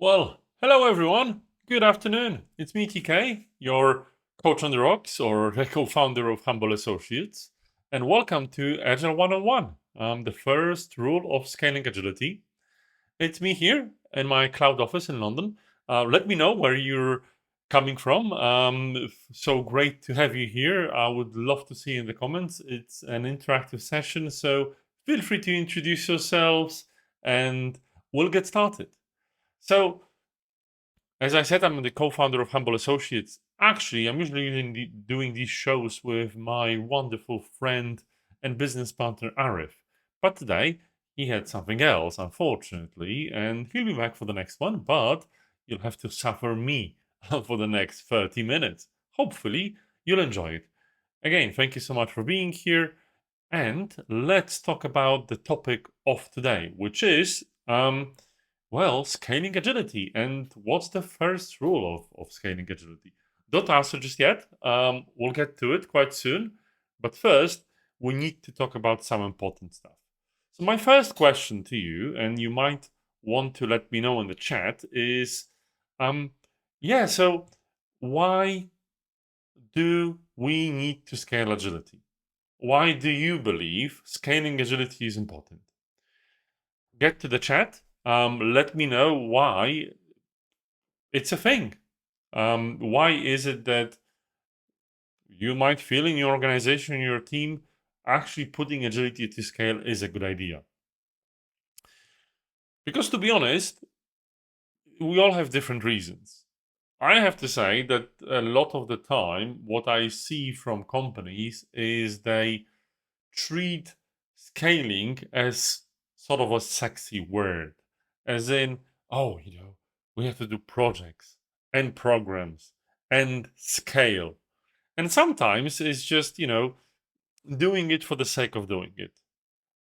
Well, hello everyone. Good afternoon. It's me, TK, your coach on the rocks or the co-founder of Humble Associates, and welcome to Agile 101, the first rule of scaling agility. It's me here in my cloud office in London. Let me know where you're coming from. So great to have you here. I would love to see you in the comments. It's an interactive session, so feel free to introduce yourselves and we'll get started. So, as I said, I'm the co-founder of Humble Associates. Actually, I'm usually doing these shows with my wonderful friend and business partner Arif. But today, he had something else, unfortunately, and he'll be back for the next one, but you'll have to suffer me for the next 30 minutes. Hopefully, you'll enjoy it. Again, thank you so much for being here. And let's talk about the topic of today, which is scaling agility. And what's the first rule of scaling agility? Don't answer just yet. We'll get to it quite soon. But first, we need to talk about some important stuff. So, my first question to you, and you might want to let me know in the chat, is so why do we need to scale agility? Why do you believe scaling agility is important? Get to the chat. Let me know why it's a thing. Why is it that you might feel in your organization, your team, actually putting agility to scale is a good idea? Because to be honest, we all have different reasons. I have to say that a lot of the time, what I see from companies is they treat scaling as sort of a sexy word, as in, oh, we have to do projects and programs and scale. And sometimes it's just, doing it for the sake of doing it.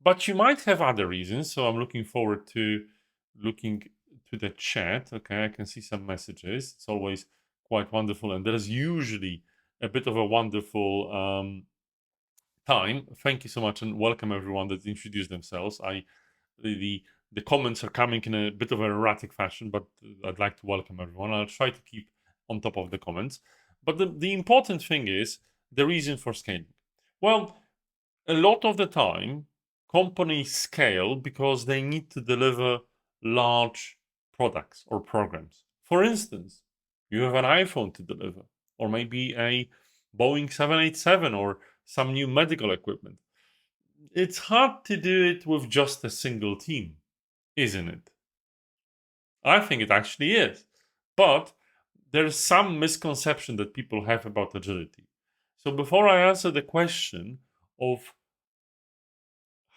But you might have other reasons. So I'm looking forward to looking to the chat. Okay, I can see some messages. It's always quite wonderful. And there's usually a bit of a wonderful time. Thank you so much and welcome everyone that introduced themselves. The comments are coming in a bit of an erratic fashion, but I'd like to welcome everyone. I'll try to keep on top of the comments. But the important thing is the reason for scaling. Well, a lot of the time, companies scale because they need to deliver large products or programs. For instance, you have an iPhone to deliver, or maybe a Boeing 787 or some new medical equipment. It's hard to do it with just a single team, isn't it? I think it actually is. But there's some misconception that people have about agility. So before I answer the question of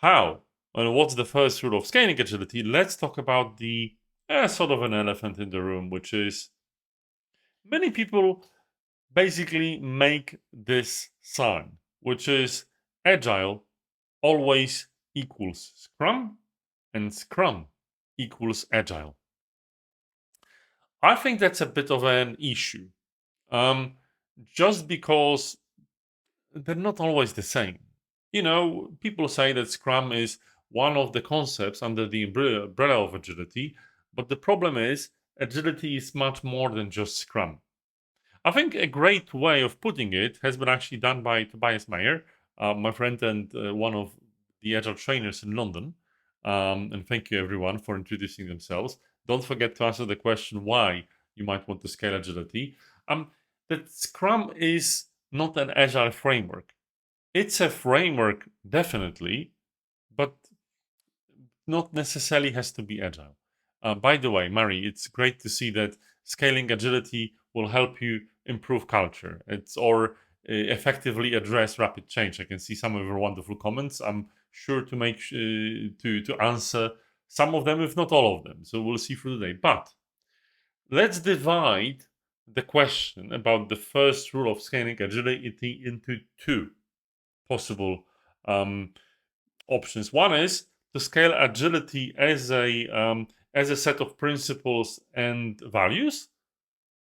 how and what's the first rule of scaling agility, let's talk about the sort of an elephant in the room, which is many people basically make this sign, which is agile always equals Scrum and Scrum equals agile. I think that's a bit of an issue, just because they're not always the same. People say that Scrum is one of the concepts under the umbrella of agility, but the problem is agility is much more than just Scrum. I think a great way of putting it has been actually done by Tobias Meyer, my friend and one of the Agile trainers in London. And thank you everyone for introducing themselves. Don't forget to answer the question why you might want to scale agility. That Scrum is not an Agile framework. It's a framework, definitely, but not necessarily has to be Agile. By the way, Mary, it's great to see that scaling agility will help you improve culture. Or effectively address rapid change. I can see some of your wonderful comments. I'm sure to make to answer some of them, if not all of them. So we'll see through the day. But let's divide the question about the first rule of scaling agility into two possible options. One is to scale agility as a set of principles and values,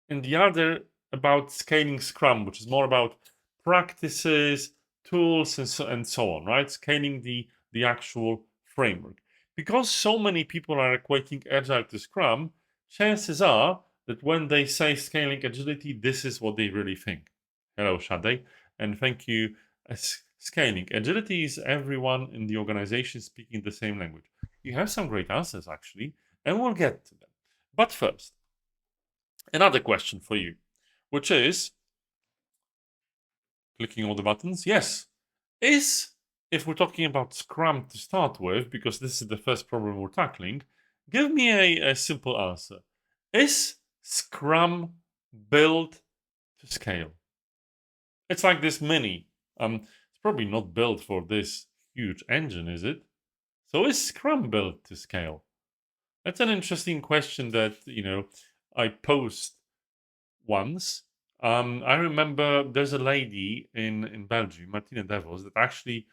and the other about scaling Scrum, which is more about practices, tools, and so on. Right, scaling the actual framework. Because so many people are equating Agile to Scrum, chances are that when they say scaling agility, this is what they really think. Hello, Shade, and thank you. Scaling agility is everyone in the organization speaking the same language. You have some great answers, actually, and we'll get to them. But first, another question for you, which is clicking all the buttons. Yes, if we're talking about Scrum to start with, because this is the first problem we're tackling, give me a simple answer. Is Scrum built to scale? It's like this mini. It's probably not built for this huge engine, is it? So is Scrum built to scale? That's an interesting question that I posed once. I remember there's a lady in Belgium, Martina Devos, that actually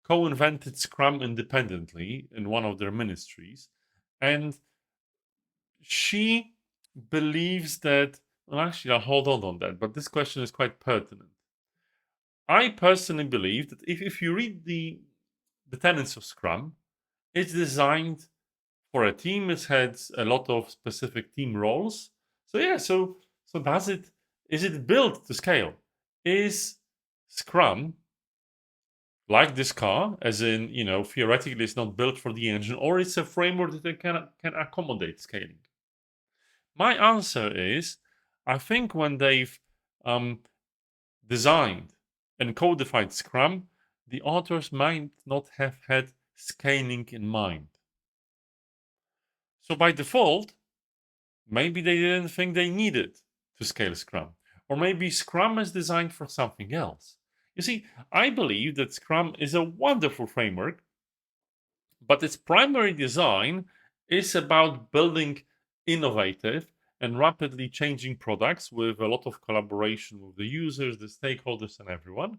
co-invented Scrum independently in one of their ministries, and she believes that. Well, actually, I'll hold on that, but this question is quite pertinent. I personally believe that if you read the tenets of Scrum, it's designed for a team. It has a lot of specific team roles. So yeah, so is it built to scale? Is Scrum like this car, as in, theoretically it's not built for the engine, or it's a framework that can accommodate scaling? My answer is, I think when they've designed and codified Scrum, the authors might not have had scaling in mind. So by default, maybe they didn't think they needed to scale Scrum. Or maybe Scrum is designed for something else. You see, I believe that Scrum is a wonderful framework, but its primary design is about building innovative and rapidly changing products with a lot of collaboration with the users, the stakeholders, and everyone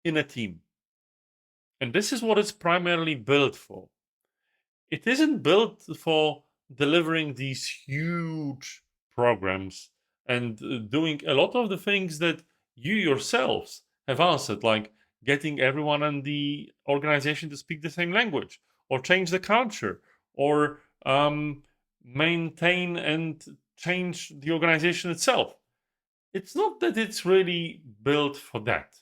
in a team. And this is what it's primarily built for. It isn't built for delivering these huge programs and doing a lot of the things that you yourselves have answered, like getting everyone in the organization to speak the same language, or change the culture, or maintain and change the organization itself. It's not that it's really built for that.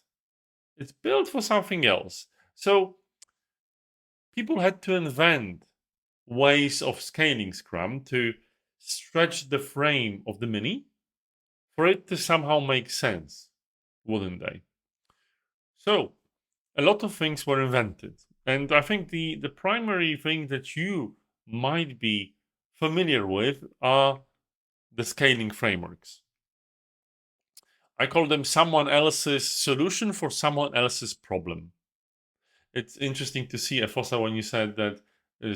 It's built for something else. So people had to invent ways of scaling Scrum to stretch the frame of the mini for it to somehow make sense, wouldn't they? So a lot of things were invented. And I think the primary thing that you might be familiar with are the scaling frameworks. I call them someone else's solution for someone else's problem. It's interesting to see, Afosa, when you said that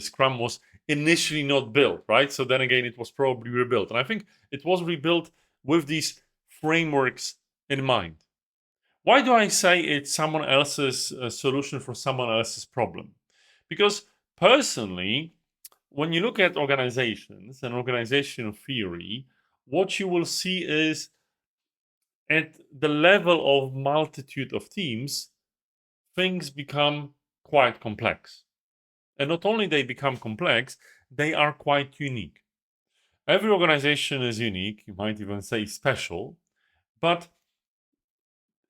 Scrum was initially not built, right? So then again, it was probably rebuilt. And I think it was rebuilt with these frameworks in mind. Why do I say it's someone else's solution for someone else's problem? Because personally, when you look at organizations and organizational theory, what you will see is at the level of multitude of teams, things become quite complex. And not only they become complex, they are quite unique. Every organization is unique, you might even say special, but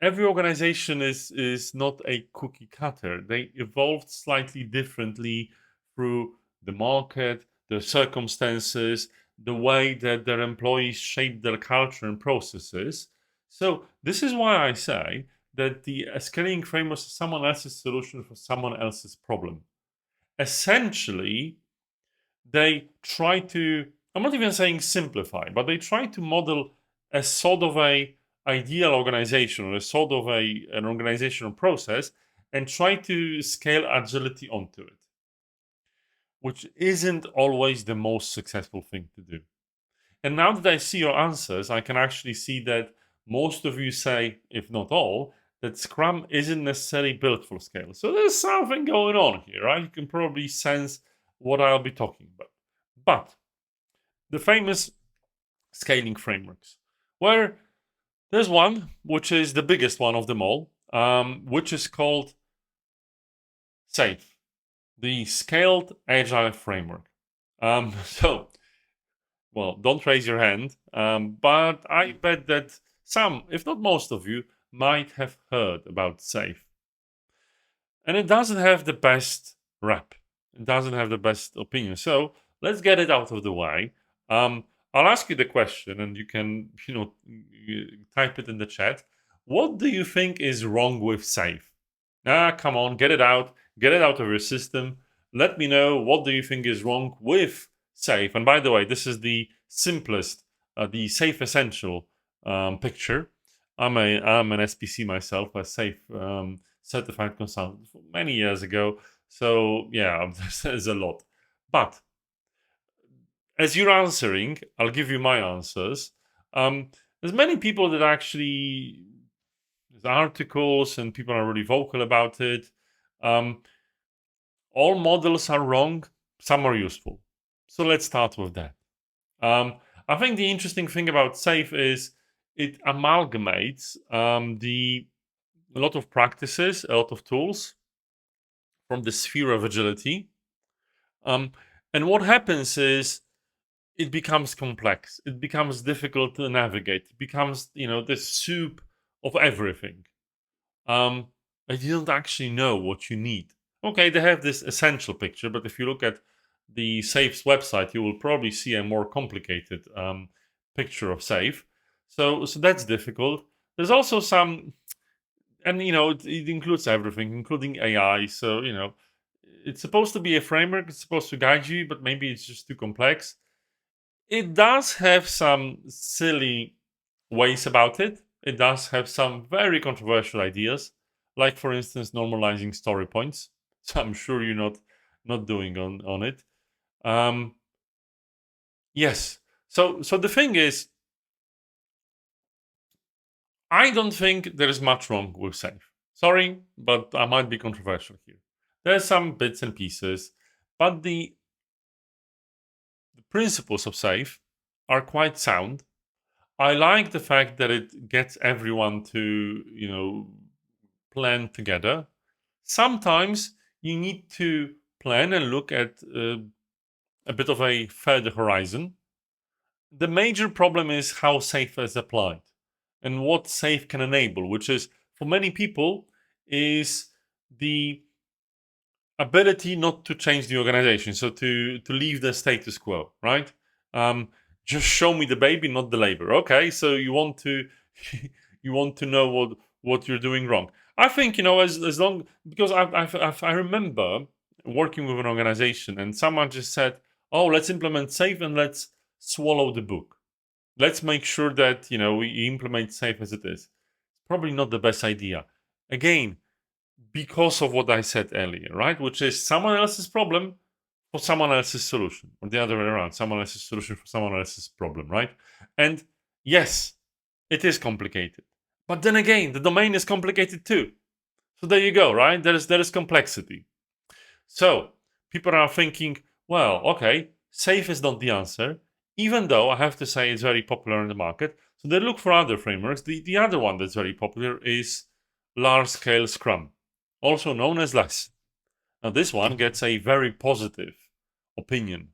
every organization is not a cookie cutter. They evolved slightly differently through the market, the circumstances, the way that their employees shape their culture and processes. So this is why I say that the scaling framework is someone else's solution for someone else's problem. Essentially, they try to, I'm not even saying simplify, but they try to model a sort of a ideal organization, or a sort of an organizational process, and try to scale agility onto it, which isn't always the most successful thing to do. And now that I see your answers, I can actually see that most of you say, if not all, that Scrum isn't necessarily built for scale. So there's something going on here, right? You can probably sense what I'll be talking about. But the famous scaling frameworks, where there's one, which is the biggest one of them all, which is called SAFe, the Scaled Agile Framework. So Well, don't raise your hand, but I bet that some, if not most of you, might have heard about SAFe. And it doesn't have the best rep. It doesn't have the best opinion. So let's get it out of the way. I'll ask you the question, and you can, type it in the chat. What do you think is wrong with SAFe? Come on, get it out. Get it out of your system. Let me know what do you think is wrong with SAFe. And by the way, this is the simplest, the SAFe Essential picture. I'm an SPC myself, a SAFe certified consultant many years ago. So yeah, there's a lot. But as you're answering, I'll give you my answers. There's many people that actually there's articles and people are really vocal about it. All models are wrong. Some are useful. So let's start with that. I think the interesting thing about SAFe is it amalgamates a lot of practices, a lot of tools from the sphere of agility. And what happens is it becomes complex. It becomes difficult to navigate. It becomes, the soup of everything. And you don't actually know what you need. Okay, they have this essential picture, but if you look at the SAFe's website, you will probably see a more complicated picture of SAFe. So that's difficult. There's also some, and it includes everything, including AI. So it's supposed to be a framework. It's supposed to guide you, but maybe it's just too complex. It does have some silly ways about it. It does have some very controversial ideas, like for instance normalizing story points. So I'm sure you're not doing on it. Yes. So the thing is, I don't think there is much wrong with SAFe. Sorry, but I might be controversial here. There's some bits and pieces, but the principles of SAFe are quite sound. I like the fact that it gets everyone to, plan together. Sometimes you need to plan and look at a bit of a further horizon. The major problem is how SAFe is applied and what SAFe can enable, which is for many people is the ability not to change the organization, so to leave the status quo, right? Just show me the baby, not the labor. Okay, so you want to you want to know what you're doing wrong. I think as long because I remember working with an organization and someone just said, "Oh, let's implement SAFe and let's swallow the book. Let's make sure that we implement SAFe as it is." Probably not the best idea. Again, because of what I said earlier, right? Which is someone else's problem for someone else's solution, or the other way around, someone else's solution for someone else's problem, right? And yes, it is complicated. But then again, the domain is complicated too. So there you go, right? There is complexity. So people are thinking, well, okay, SAFe is not the answer, even though I have to say it's very popular in the market. So they look for other frameworks. The other one that's very popular is large scale Scrum, also known as LESS. Now, this one gets a very positive opinion.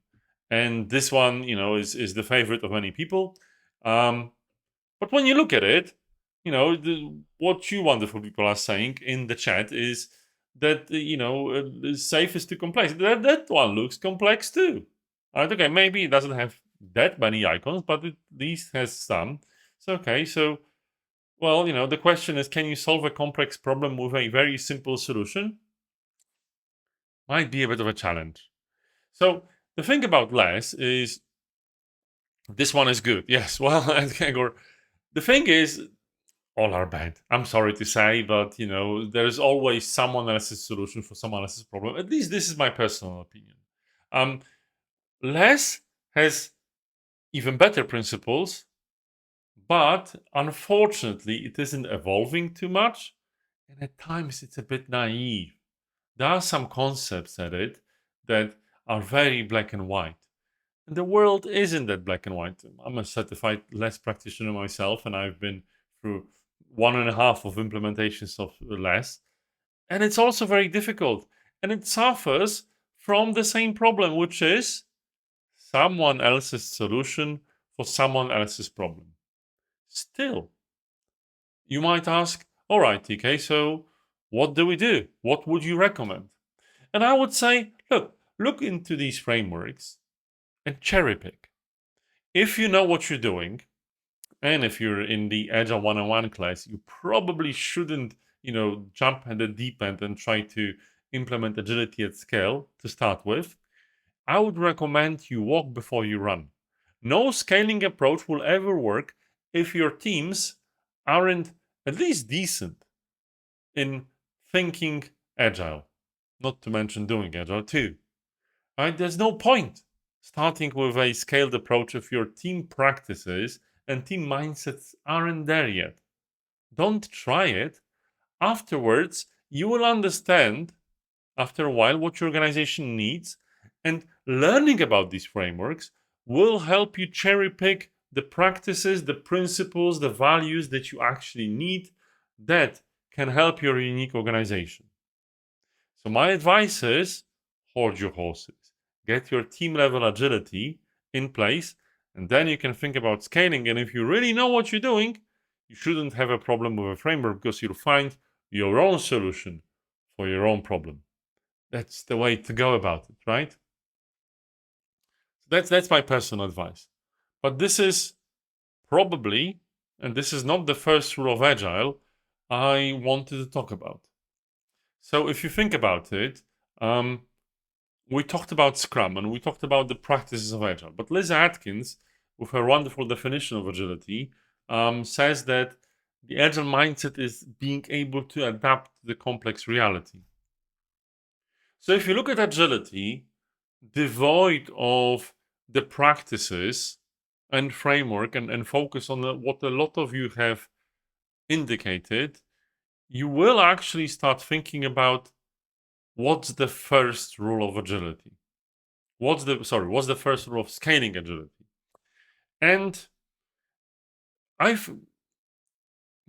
And this one, is the favorite of many people. But when you look at it, what you wonderful people are saying in the chat is that, SAFe is too complex. That one looks complex too. Right, okay, maybe it doesn't have that many icons, but it at least has some. So, okay, so, well, the question is, can you solve a complex problem with a very simple solution? Might be a bit of a challenge. So the thing about less is this one is good. Yes, well, Gregor, the thing is, all are bad. I'm sorry to say, but there is always someone else's solution for someone else's problem. At least this is my personal opinion. Less has even better principles, but unfortunately, it isn't evolving too much, and at times it's a bit naive. There are some concepts at it that are very black and white. And the world isn't that black and white. I'm a certified less practitioner myself, and I've been through 1.5 of implementations of less. And it's also very difficult. And it suffers from the same problem, which is someone else's solution for someone else's problem. Still, you might ask, all right, TK, so what do we do? What would you recommend? And I would say, look into these frameworks and cherry pick. If you know what you're doing, and if you're in the Agile 101 class, you probably shouldn't, jump at the deep end and try to implement agility at scale to start with. I would recommend you walk before you run. No scaling approach will ever work if your teams aren't at least decent in thinking agile, not to mention doing agile too. Right? There's no point starting with a scaled approach if your team practices and team mindsets aren't there yet. Don't try it. Afterwards, you will understand after a while what your organization needs, and learning about these frameworks will help you cherry pick the practices, the principles, the values that you actually need that can help your unique organization. So my advice is hold your horses. Get your team level agility in place, and then you can think about scaling. And if you really know what you're doing, you shouldn't have a problem with a framework because you'll find your own solution for your own problem. That's the way to go about it, right? That's my personal advice. But this is probably, and this is not the first rule of Agile I wanted to talk about. So if you think about it, we talked about Scrum and we talked about the practices of Agile. But Liz Atkins, with her wonderful definition of agility, says that the Agile mindset is being able to adapt to the complex reality. So if you look at agility, devoid of the practices and framework and focus on what a lot of you have indicated, you will actually start thinking about what's the first rule of agility. What's the first rule of scaling agility? And I've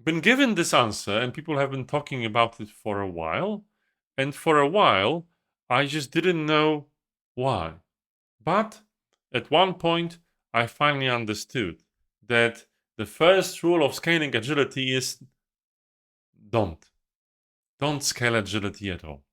been given this answer, and people have been talking about it for a while. And for a while, I just didn't know why. But at one point, I finally understood that the first rule of scaling agility is don't. Don't scale agility at all.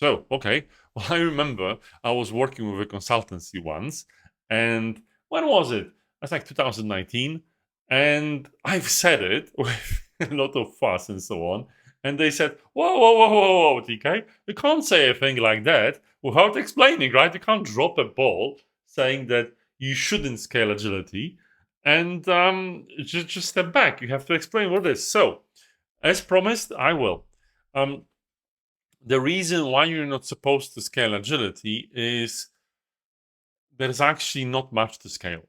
So, okay, well, I remember I was working with a consultancy once, and when was it? It's like 2019, and I've said it with a lot of fuss and so on, and they said, whoa, whoa, whoa, whoa, whoa, TK, you can't say a thing like that without explaining, right? You can't drop a ball saying that you shouldn't scale agility, and just step back. You have to explain what it is. So, as promised, I will. The reason why you're not supposed to scale agility is there's actually not much to scale.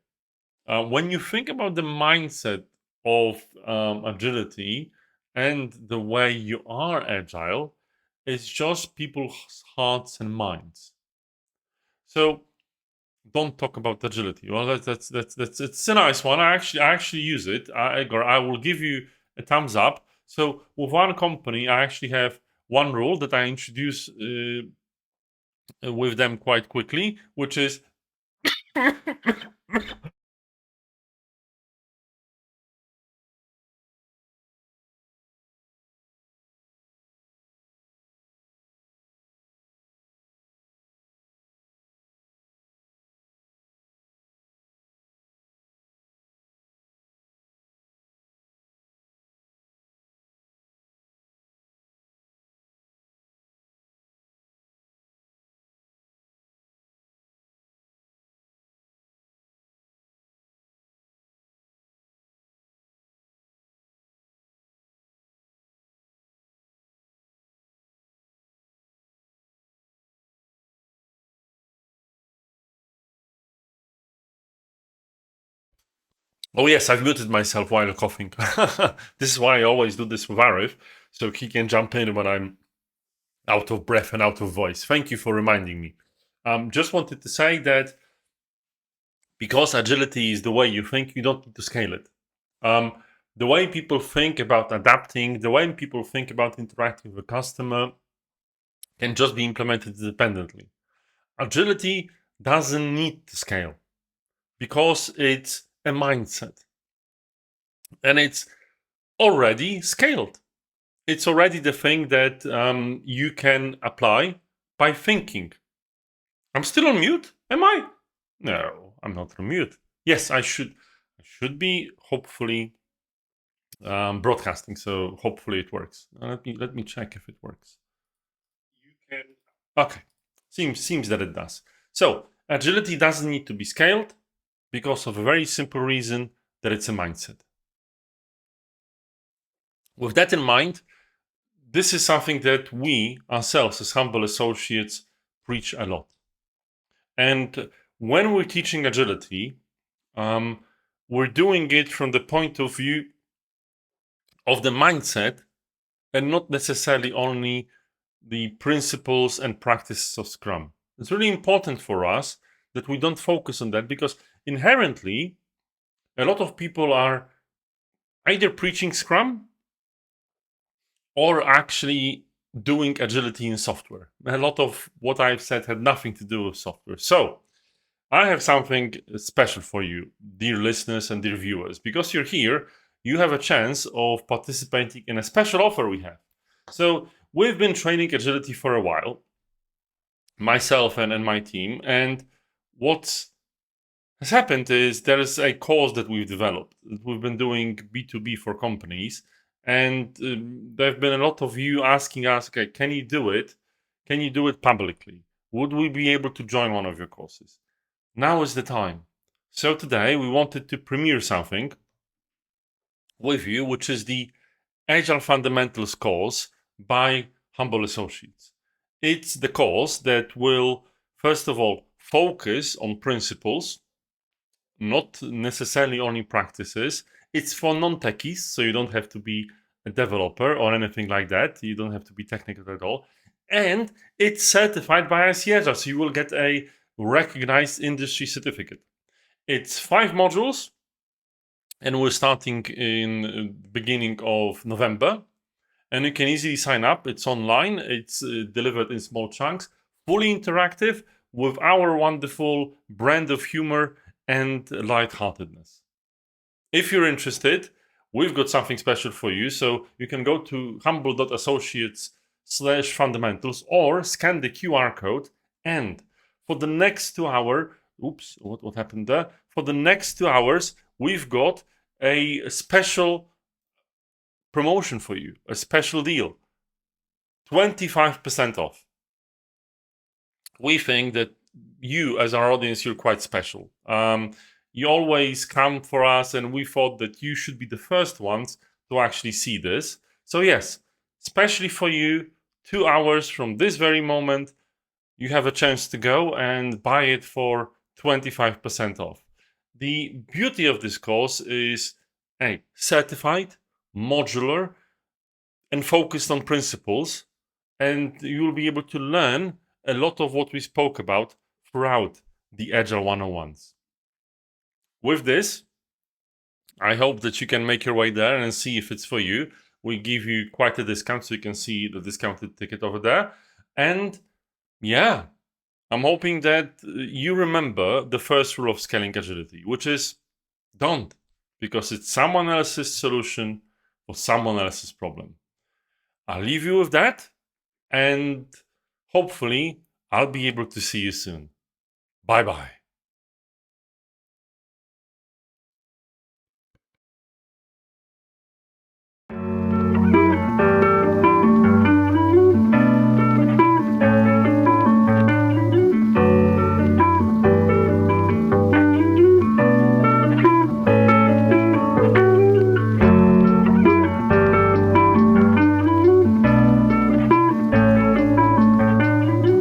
When you think about the mindset of agility and the way you are agile, it's just people's hearts and minds. So don't talk about agility. Well, that's it's a nice one. I actually use it. I will give you a thumbs up. So with one company, I actually have one rule that I introduce with them quite quickly, which is oh yes, I've muted myself while coughing. This is why I always do this with Arif, so he can jump in when I'm out of breath and out of voice. Thank you for reminding me. Just wanted to say that because agility is the way you think, you don't need to scale it. The way people think about adapting, the way people think about interacting with a customer can just be implemented independently. Agility doesn't need to scale because it's a mindset and it's already scaled. It's already the thing that you can apply by thinking. I'm still on mute, am I? No, I'm not on mute. Yes, I should be hopefully broadcasting, so hopefully it works. Let me check if it works. You can. Okay, seems that it does. So agility doesn't need to be scaled because of a very simple reason that it's a mindset. With that in mind, this is something that we ourselves as humble associates preach a lot. And when we're teaching agility, we're doing it from the point of view of the mindset and not necessarily only the principles and practices of Scrum. It's really important for us that we don't focus on that because inherently, a lot of people are either preaching Scrum or actually doing agility in software. A lot of what I've said had nothing to do with software. So I have something special for you, dear listeners and dear viewers. Because you're here, you have a chance of participating in a special offer we have. So we've been training agility for a while, myself and my team. And what has happened is there is a course that we've developed. We've been doing B2B for companies. And there have been a lot of you asking us, okay, can you do it? Can you do it publicly? Would we be able to join one of your courses? Now is the time. So today we wanted to premiere something with you, which is the Agile Fundamentals course by Humble Associates. It's the course that will, first of all, focus on principles, not necessarily only practices. It's for non-techies, so you don't have to be a developer or anything like that. You don't have to be technical at all. And it's certified by IC Agile, so you will get a recognized industry certificate. It's 5 modules, and we're starting in the beginning of November. And you can easily sign up. It's online. It's delivered in small chunks, fully interactive, with our wonderful brand of humor and lightheartedness. If you're interested, we've got something special for you. So you can go to humble.associates/fundamentals or scan the QR code. And for the next 2 hours, oops, what happened there? For the next 2 hours, we've got a special promotion for you, a special deal. 25% off. We think that you, as our audience, you're quite special. You always come for us, and we thought that you should be the first ones to actually see this. So yes, especially for you, 2 hours from this very moment, you have a chance to go and buy it for 25% off. The beauty of this course is certified, modular, and focused on principles, and you will be able to learn a lot of what we spoke about throughout the Agile 101s. With this, I hope that you can make your way there and see if it's for you. We give you quite a discount, so you can see the discounted ticket over there. And yeah, I'm hoping that you remember the first rule of scaling agility, which is don't, because it's someone else's solution for someone else's problem. I'll leave you with that, and hopefully I'll be able to see you soon. Bye-bye.